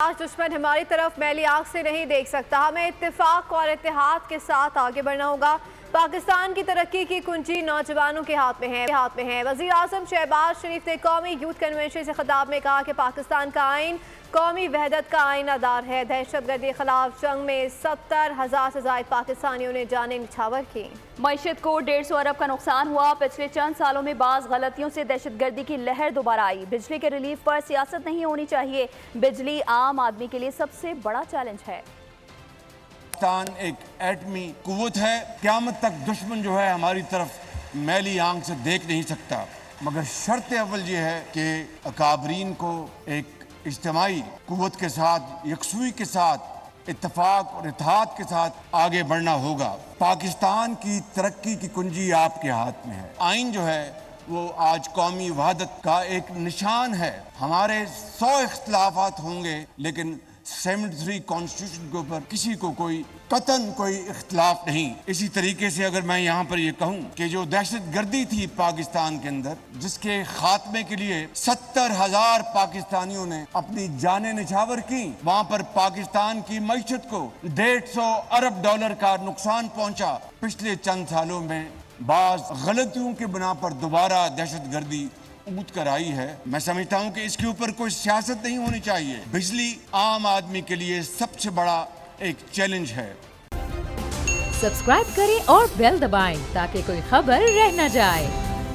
آج دشمن ہماری طرف میلی آنکھ سے نہیں دیکھ سکتا. ہمیں اتفاق اور اتحاد کے ساتھ آگے بڑھنا ہوگا. پاکستان کی ترقی کی کنجی نوجوانوں کے ہاتھ میں ہے. وزیر اعظم شہباز شریف نے قومی یوتھ کنونشن سے خطاب میں کہا کہ پاکستان کا آئین قومی وحدت کا آئینہ دار ہے. دہشت گردی خلاف جنگ میں 70,000 سے زائد پاکستانیوں نے جانیں نچھاور کی. معیشت کو 150 ارب کا نقصان ہوا. پچھلے چند سالوں میں بعض غلطیوں سے دہشت گردی کی لہر دوبارہ آئی. بجلی کے ریلیف پر سیاست نہیں ہونی چاہیے. بجلی عام آدمی کے لیے سب سے بڑا چیلنج ہے. پاکستان ایک ایٹمی قوت ہے. قیامت تک دشمن جو ہے ہماری طرف میلی آنکھ سے دیکھ نہیں سکتا. مگر شرط اول یہ ہے کہ اکابرین کو ایک اجتماعی قوت کے ساتھ، یکسوئی کے ساتھ، اتفاق اور اتحاد کے ساتھ آگے بڑھنا ہوگا. پاکستان کی ترقی کی کنجی آپ کے ہاتھ میں ہے. آئین جو ہے وہ آج قومی وحدت کا ایک نشان ہے. ہمارے 100 اختلافات ہوں گے لیکن 73 کانسٹیٹیوشن کے اوپر کسی کو کوئی اختلاف نہیں. اسی طریقے سے اگر میں یہاں پر یہ کہوں کہ جو دہشت گردی تھی پاکستان کے اندر، جس کے خاتمے کے لیے 70,000 پاکستانیوں نے اپنی جانیں نچھاور کی، وہاں پر پاکستان کی معیشت کو 150 ارب ڈالر کا نقصان پہنچا. پچھلے چند سالوں میں بعض غلطیوں کے بنا پر دوبارہ دہشت گردی اٹھ کر آئی ہے. میں سمجھتا ہوں کہ اس کے اوپر کوئی سیاست نہیں ہونی چاہیے. بجلی عام آدمی کے لیے سب سے بڑا ایک چیلنج ہے. سبسکرائب کریں اور بیل دبائیں تاکہ کوئی خبر رہ نہ جائے.